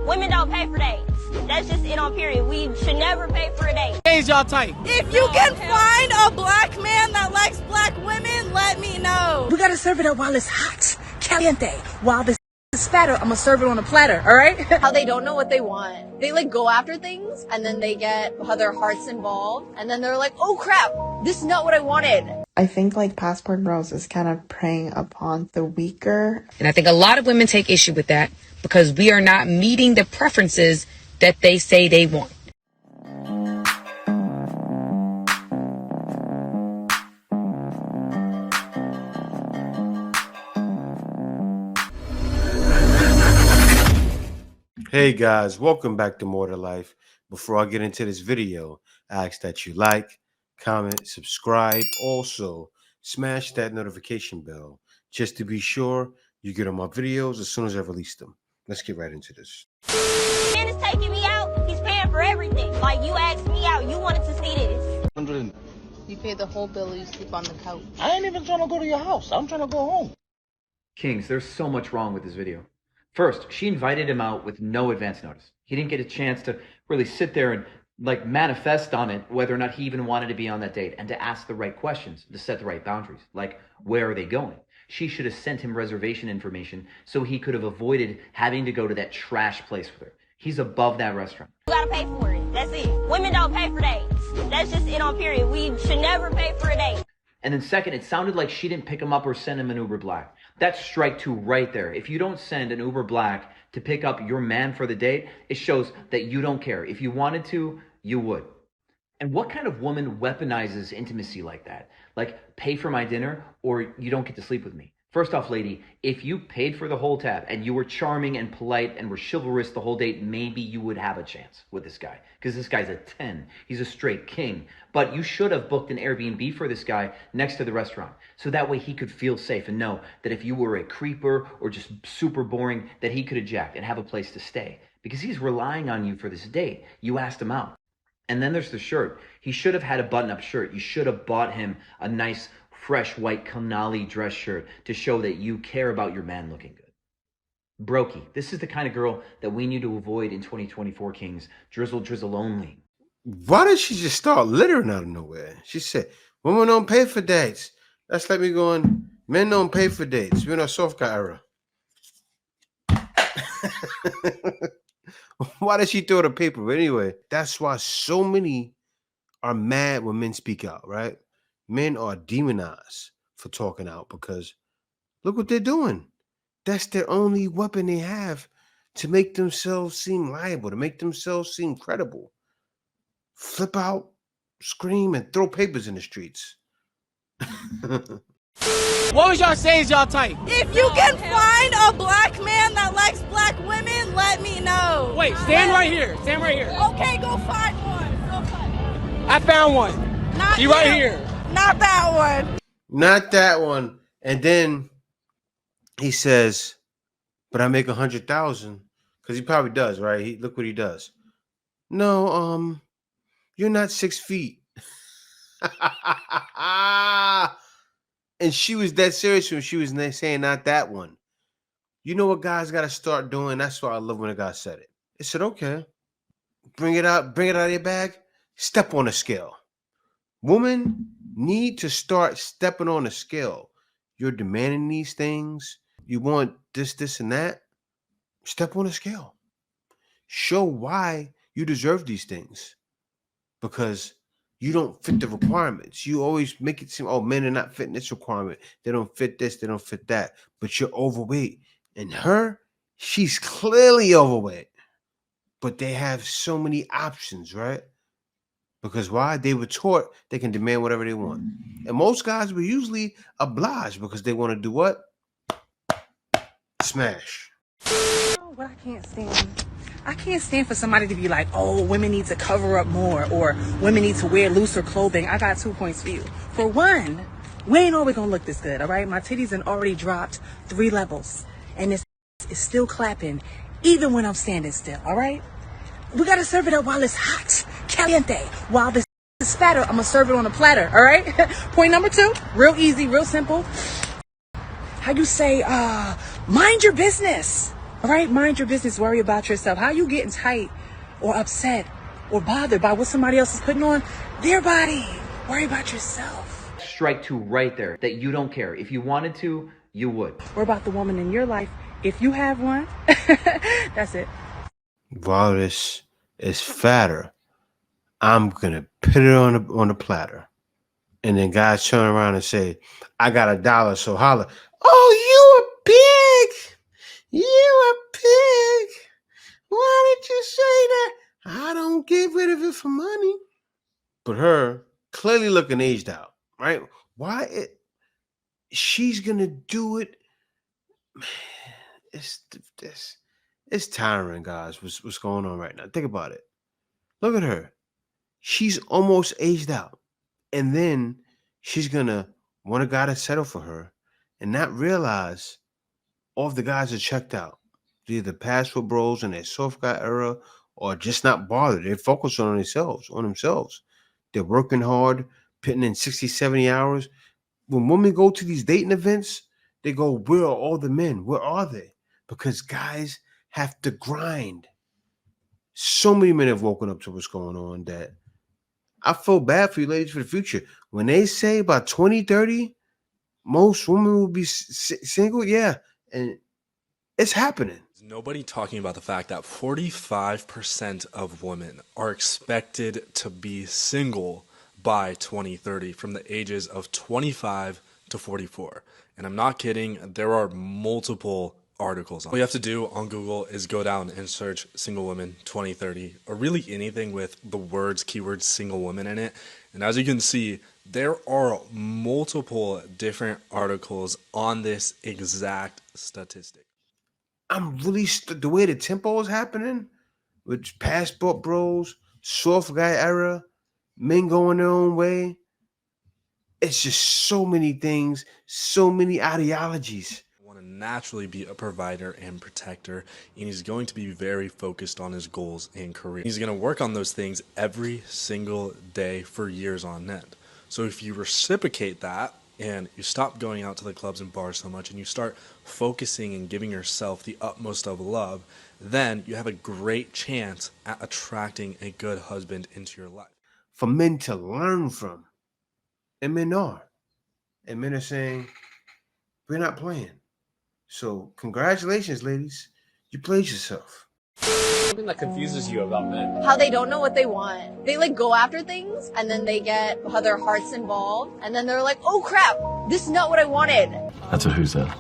women don't pay for dates. That's just it on period. We should never pay for a date. Change y'all type. If you can find a black man that likes black women, let me know. We gotta serve it up while it's hot, caliente. While this is fatter, I'm gonna serve it on a platter, all right? How they don't know what they want. They like go after things and then they get their hearts involved and then they're like, oh crap, this is not what I wanted. I think like Passport Bros is kind of preying upon the weaker. And I think a lot of women take issue with that because we are not meeting the preferences that they say they want. Hey guys, welcome back to More to Life. Before I get into this video, I ask that you like, comment, subscribe. Also, smash that notification bell just to be sure you get on my videos as soon as I release them. Let's get right into this. Man is taking me out. He's paying for everything. Like, you asked me out. You wanted to see this. You pay the whole bill, you sleep on the couch. I ain't even trying to go to your house. I'm trying to go home. Kings, there's so much wrong with this video. First, she invited him out with no advance notice. He didn't get a chance to really sit there and like manifest on it whether or not he even wanted to be on that date and to ask the right questions, to set the right boundaries. Like, where are they going? She should have sent him reservation information so he could have avoided having to go to that trash place with her. He's above that restaurant. You gotta pay for it. That's it. Women don't pay for dates. That's just it on period. We should never pay for a date. And then second, it sounded like she didn't pick him up or send him an Uber Black. That's strike two right there. If you don't send an Uber Black to pick up your man for the date, it shows that you don't care. If you wanted to, you would. And what kind of woman weaponizes intimacy like that? Like, pay for my dinner or you don't get to sleep with me. First off, lady, if you paid for the whole tab and you were charming and polite and were chivalrous the whole date, maybe you would have a chance with this guy. Because this guy's a 10. He's a straight king. But you should have booked an Airbnb for this guy next to the restaurant. So that way he could feel safe and know that if you were a creeper or just super boring, that he could eject and have a place to stay. Because he's relying on you for this date. You asked him out. And then there's the shirt. He should have had a button-up shirt. You should have bought him a nice fresh white Canali dress shirt to show that you care about your man looking good. Brokey, this is the kind of girl that we need to avoid in 2024, Kings. Drizzle only. Why did she just start littering out of nowhere? She said, women don't pay for dates. That's like me going, men don't pay for dates. We're in a soft guy era. Why did she throw the paper? But anyway, that's why so many are mad when men speak out, right? Men are demonized for talking out because look what they're doing. That's their only weapon they have to make themselves seem liable, to make themselves seem credible. Flip out, scream, and throw papers in the streets. What was y'all saying y'all type? If you can find a black man that likes black women, let me know. Wait, stand right here. Stand right here. Okay, go find one. Go find one. I found one. Not He right here. Not that one. Not that one. And then he says, but I make 100,000 because he probably does, right? Look what he does. No, you're not 6 feet. And she was that serious when she was saying not that one. You know what guys got to start doing? That's why I love when a guy said it. He said, okay, bring it out of your bag. Step on the scale. Women need to start stepping on the scale. You're demanding these things. You want this, and that. Step on the scale. Show why you deserve these things. Because you don't fit the requirements. You always make it seem, oh, men are not fitting this requirement. They don't fit this. They don't fit that. But you're overweight. And her, she's clearly overweight. But they have so many options, right? Because why? They were taught they can demand whatever they want. And most guys were usually obliged because they want to do what? Smash. What I can't stand for somebody to be like, oh, women need to cover up more or women need to wear looser clothing. I got 2 points for you. For one, we ain't always gonna look this good, all right? My titties have already dropped 3 levels and this is still clapping even when I'm standing still, all right? We gotta serve it up while it's hot, caliente. While this is fatter, I'm gonna serve it on a platter, all right? Point number 2, real easy, real simple. How you say, mind your business. All right, mind your business, worry about yourself. How you getting tight or upset or bothered by what somebody else is putting on their body? Worry about yourself. Strike two right there, that you don't care. If you wanted to, you would. Worry about the woman in your life, if you have one. That's it. While this is fatter, I'm gonna put it on a platter. And then guys turn around and say, I got $1, so holla. Oh, you a pig! You a pig! Why did you say that? I don't get rid of it for money. But her clearly looking aged out, right? Why she's gonna do it? Man, it's tiring, guys. What's going on right now? Think about it. Look at her. She's almost aged out. And then she's gonna want a guy to settle for her and not realize all of the guys are checked out. They're either passport bros in their soft guy era or just not bothered. They're focused on themselves. They're working hard, putting in 60, 70 hours. When women go to these dating events, they go, where are all the men? Where are they? Because guys have to grind. So many men have woken up to what's going on that I feel bad for you ladies for the future. When they say by 2030, most women will be single, yeah, and it's happening. Nobody talking about the fact that 45% of women are expected to be single by 2030 from the ages of 25 to 44. And I'm not kidding, there are multiple articles on it. All you have to do on Google is go down and search single women 2030 or really anything with the keywords single women in it. And as you can see, there are multiple different articles on this exact statistic. I'm really the way the tempo is happening with passport bros, soft guy era, men going their own way. It's just so many things, so many ideologies. Want to naturally be a provider and protector, and he's going to be very focused on his goals and career. He's going to work on those things every single day for years on end. So if you reciprocate that and you stop going out to the clubs and bars so much and you start focusing and giving yourself the utmost of love, then you have a great chance at attracting a good husband into your life. For men to learn from. And men are. And men are saying, we're not playing. So congratulations, ladies. You played yourself. Something that confuses you about men. How they don't know what they want. They like go after things and then they get their hearts involved and then they're like, oh crap, this is not what I wanted. That's a who said.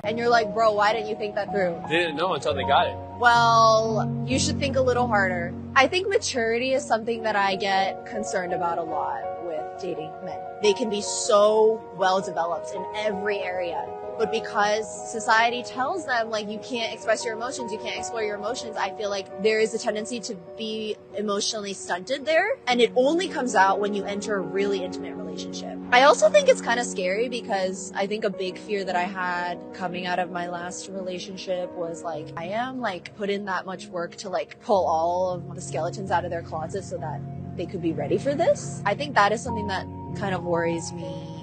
And you're like, bro, why didn't you think that through? They didn't know until they got it. Well, you should think a little harder. I think maturity is something that I get concerned about a lot with dating men. They can be so well developed in every area. But because society tells them, like, you can't express your emotions, you can't explore your emotions, I feel like there is a tendency to be emotionally stunted there. And it only comes out when you enter a really intimate relationship. I also think it's kind of scary because I think a big fear that I had coming out of my last relationship was like, I am like put in that much work to like pull all of the skeletons out of their closet so that they could be ready for this. I think that is something that kind of worries me.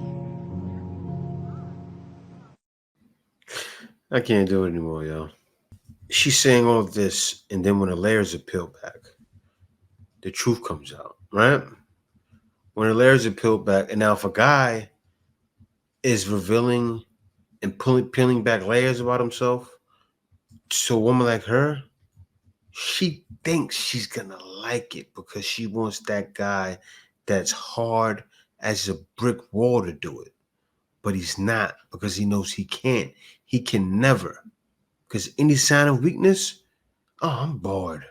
I can't do it anymore, y'all. She's saying all of this, and then when the layers are peeled back, the truth comes out, right? When the layers are peeled back, and now if a guy is revealing and peeling back layers about himself to a woman like her, she thinks she's gonna like it because she wants that guy that's hard as a brick wall to do it. But he's not, because he knows he can't. He can never. Because any sign of weakness, oh, I'm bored.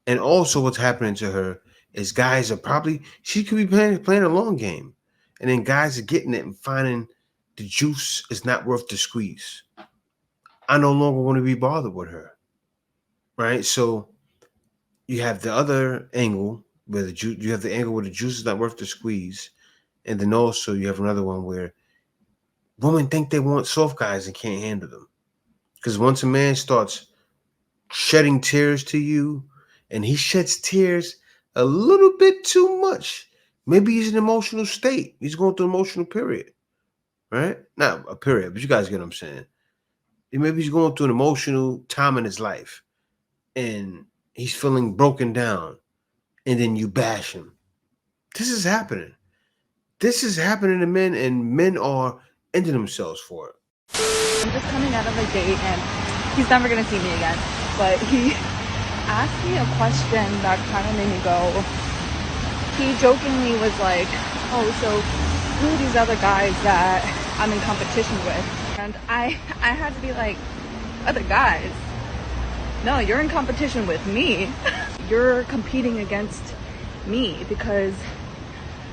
And also what's happening to her is guys are probably, she could be playing a long game. And then guys are getting it and finding the juice is not worth the squeeze. I no longer want to be bothered with her. Right? So you have the other angle where you have the angle where the juice is not worth the squeeze. And then also you have another one where women think they want soft guys and can't handle them. Because once a man starts shedding tears to you, and he sheds tears a little bit too much, maybe he's in an emotional state. He's going through an emotional period, right? Not a period, but you guys get what I'm saying. Maybe he's going through an emotional time in his life and he's feeling broken down, and then you bash him. This is happening. This is happening to men, and men are ending themselves for it. I'm just coming out of a date and he's never gonna see me again. But he asked me a question that kind of made me go. He jokingly was like, oh, so who are these other guys that I'm in competition with? And I had to be like, other guys? No, you're in competition with me. You're competing against me because,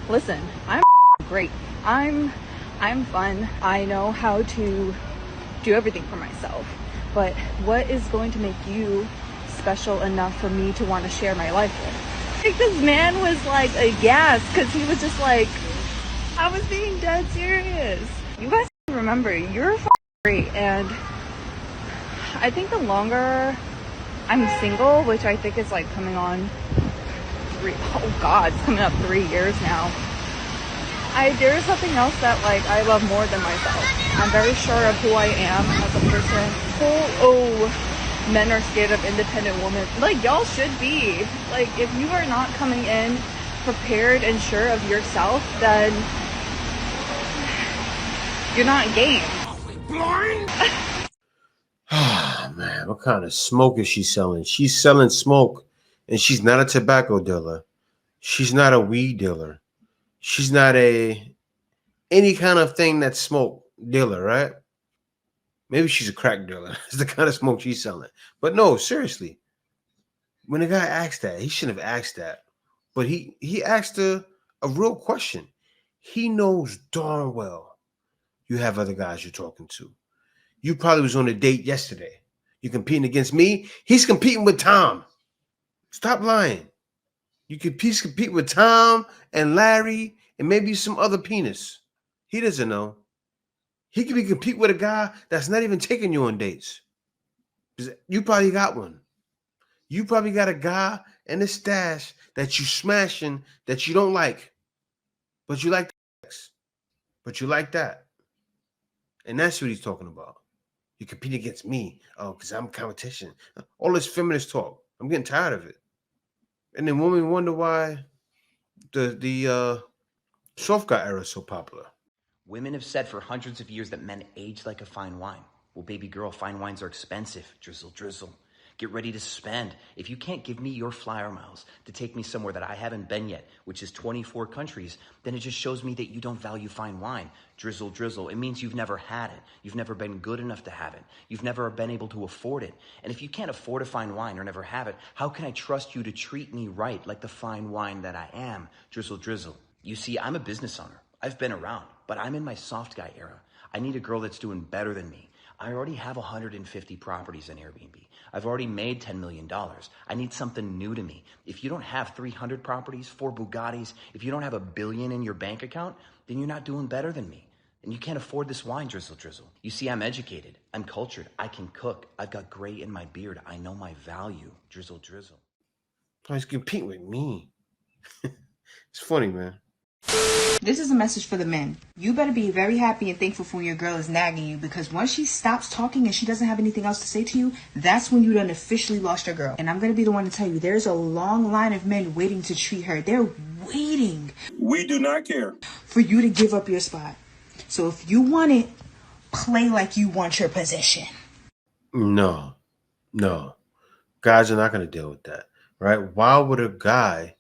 listen, I'm great. I'm fun. I know how to do everything for myself. But what is going to make you special enough for me to want to share my life with? I think this man was like aghast because he was just like, I was being dead serious. You guys remember, you're great. And I think the longer I'm single, which I think is like coming on it's coming up 3 years now. There's something else that like I love more than myself. I'm very sure of who I am as a person. Men are scared of independent women. Like, y'all should be. Like, if you are not coming in prepared and sure of yourself, then you're not game. Blind? Oh, man, what kind of smoke is she selling? She's selling smoke, and she's not a tobacco dealer. She's not a weed dealer. She's not any kind of thing that's smoke dealer, right? Maybe she's a crack dealer. That's the kind of smoke she's selling. But no, seriously. When the guy asked that, he shouldn't have asked that. But he asked a real question. He knows darn well you have other guys you're talking to. You probably was on a date yesterday. You're competing against me. He's competing with Tom. Stop lying. He's compete with Tom and Larry and maybe some other penis. He doesn't know. He could be compete with a guy that's not even taking you on dates. You probably got one. You probably got a guy in the stash that you smashing that you don't like, but you like sex. But you like that. And that's what he's talking about. You compete against me. Oh, because I'm competition. All this feminist talk. I'm getting tired of it. And then women wonder why the soft guy era is so popular. Women have said for hundreds of years that men age like a fine wine. Well, baby girl, fine wines are expensive. Drizzle, drizzle. Get ready to spend. If you can't give me your flyer miles to take me somewhere that I haven't been yet, which is 24 countries, then it just shows me that you don't value fine wine. Drizzle, drizzle. It means you've never had it. You've never been good enough to have it. You've never been able to afford it. And if you can't afford a fine wine or never have it, how can I trust you to treat me right like the fine wine that I am? Drizzle, drizzle. You see, I'm a business owner. I've been around, but I'm in my soft guy era. I need a girl that's doing better than me. I already have 150 properties in Airbnb. I've already made $10 million. I need something new to me. If you don't have 300 properties, 4 Bugattis, if you don't have $1 billion in your bank account, then you're not doing better than me. And you can't afford this wine, drizzle, drizzle. You see, I'm educated. I'm cultured. I can cook. I've got gray in my beard. I know my value, drizzle, drizzle. He's competing with me. It's funny, man. This is a message for the men. You better be very happy and thankful for when your girl is nagging you, because once she stops talking and she doesn't have anything else to say to you, that's when you done officially lost your girl. And I'm going to be the one to tell you, there's a long line of men waiting to treat her. They're waiting. We do not care. For you to give up your spot. So if you want it, play like you want your position. No. Guys are not going to deal with that, right? Why would a guy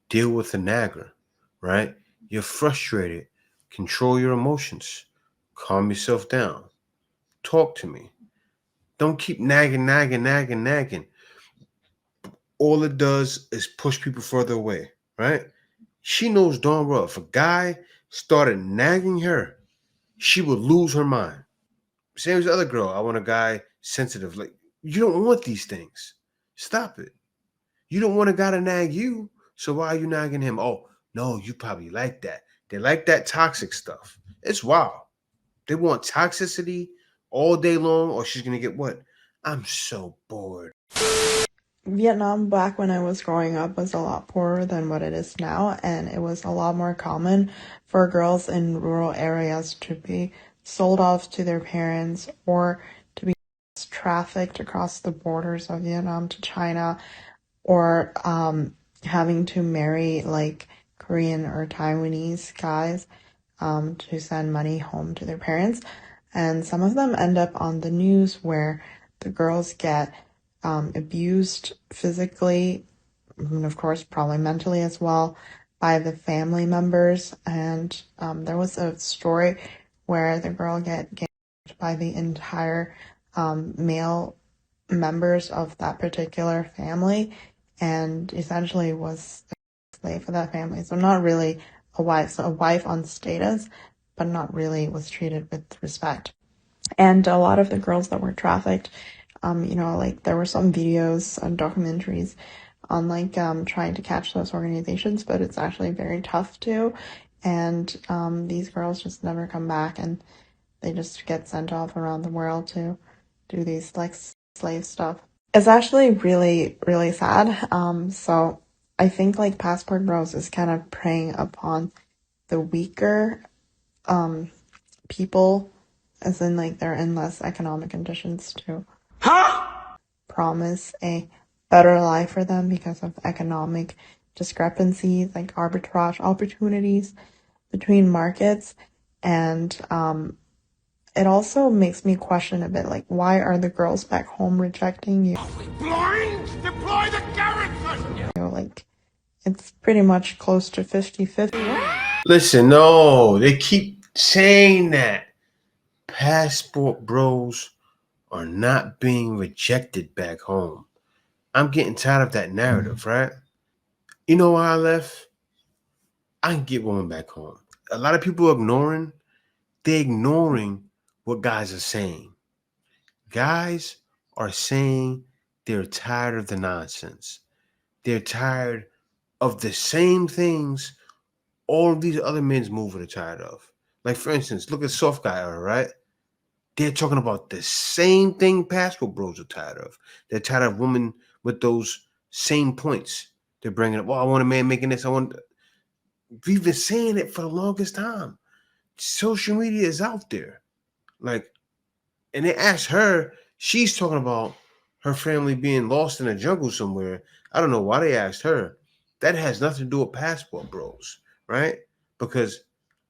deal with a nagger, right? You're frustrated. Control your emotions. Calm yourself down. Talk to me. Don't keep nagging. All it does is push people further away, right? She knows darn well if a guy started nagging her, she would lose her mind. Same as the other girl. I want a guy sensitive. Like, you don't want these things. Stop it. You don't want a guy to nag you, so why are you nagging him? Oh, no, you probably like that. They like that toxic stuff. It's wild. They want toxicity all day long, or she's going to get what? I'm so bored. Vietnam back when I was growing up was a lot poorer than what it is now, and it was a lot more common for girls in rural areas to be sold off to their parents or to be trafficked across the borders of Vietnam to China, or having to marry like Korean or Taiwanese guys to send money home to their parents. And some of them end up on the news where the girls get abused physically, and of course, probably mentally as well, by the family members. And there was a story where the girl get gamed by the entire male members of that particular family, and essentially was a slave for that family. So not really a wife, so a wife on status, but not really was treated with respect. And a lot of the girls that were trafficked, like there were some videos and documentaries on like trying to catch those organizations, but it's actually very tough to. And these girls just never come back, and they just get sent off around the world to do these like slave stuff. It's actually really, really sad. So I think like Passport Bros is kind of preying upon the weaker people, as in like they're in less economic conditions to promise a better life for them because of economic discrepancies, like arbitrage opportunities between markets. And it also makes me question a bit, like, why are the girls back home rejecting you? Blind! Deploy the garrison! You know, like, it's pretty much close to 50-50. Listen, no, they keep saying that Passport Bros are not being rejected back home. I'm getting tired of that narrative, right? You know why I left? I can get women back home. A lot of people are ignoring what guys are saying. Guys are saying they're tired of the nonsense. They're tired of the same things all of these other men's movers are tired of. Like, for instance, look at Soft Guy era, right? They're talking about the same thing Passport Bros are tired of. They're tired of women with those same points. They're bringing up, oh, I want a man making this. We've been saying it for the longest time. Social media is out there. Like, and they asked her, she's talking about her family being lost in a jungle somewhere. I don't know why they asked her. That has nothing to do with Passport Bros, right? Because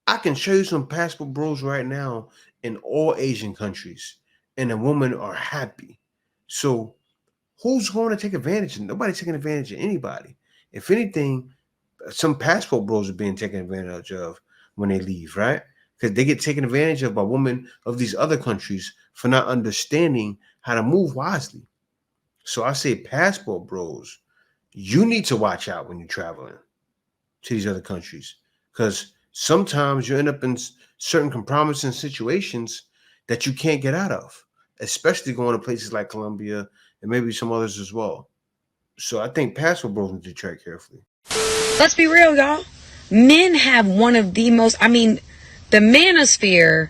I can show you some Passport Bros right now in all Asian countries, and the women are happy. So who's going to take advantage of? Nobody's taking advantage of anybody. If anything, some Passport Bros are being taken advantage of when they leave, right? Because they get taken advantage of by women of these other countries for not understanding how to move wisely. So I say, Passport Bros, you need to watch out when you're traveling to these other countries, because sometimes you end up in certain compromising situations that you can't get out of, especially going to places like Colombia and maybe some others as well. So I think Passport Bros need to tread carefully. Let's be real, y'all. Men have one of the most, the manosphere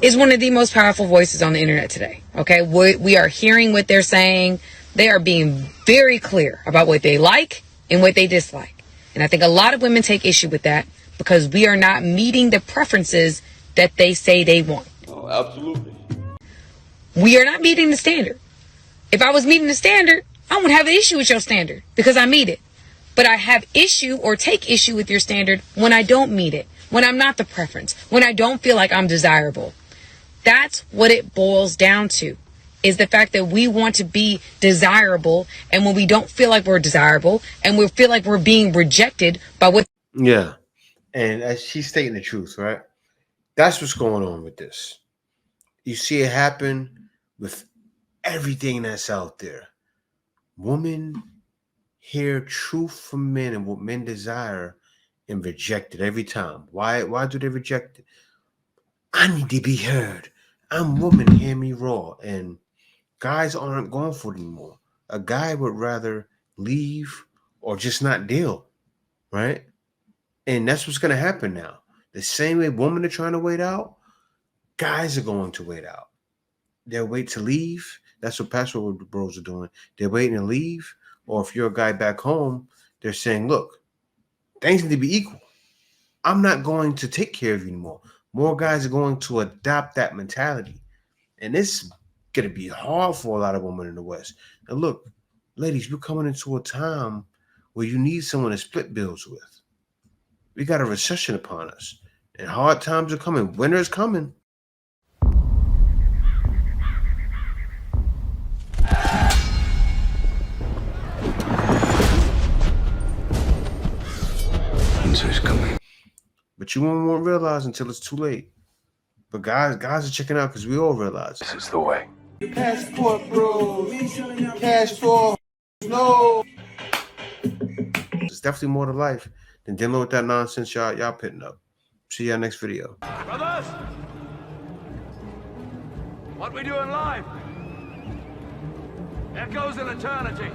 is one of the most powerful voices on the internet today. Okay, we are hearing what they're saying. They are being very clear about what they like and what they dislike. And I think a lot of women take issue with that because we are not meeting the preferences that they say they want. Oh, absolutely. We are not meeting the standard. If I was meeting the standard, I wouldn't have an issue with your standard because I meet it. But I have issue or take issue with your standard when I don't meet it, when I'm not the preference, when I don't feel like I'm desirable. That's what it boils down to, is the fact that we want to be desirable, and when we don't feel like we're desirable and we feel like we're being rejected by what. Yeah. And as she's stating the truth, right? That's what's going on with this. You see it happen with everything that's out there. Women hear truth from men and what men desire and reject it every time. Why do they reject it? I need to be heard. I'm woman, hear me raw. And guys aren't going for it anymore. A guy would rather leave or just not deal, right? And that's what's going to happen now. The same way women are trying to wait out, guys are going to wait out. They'll wait to leave. That's what Passport Bros are doing. They're waiting to leave. Or if you're a guy back home, they're saying, look, things need to be equal. I'm not going to take care of you anymore. More guys are going to adopt that mentality. And it's gonna be hard for a lot of women in the West. And look, ladies, we're coming into a time where you need someone to split bills with. We got a recession upon us, and hard times are coming. Winter is coming. Winter's coming. But you won't realize until it's too late. But guys are checking out because we all realize This is the way. Passport bros, passport, no. There's definitely more to life than dealing with that nonsense y'all pitting up. See y'all next video. Brothers! What we do in life echoes in eternity.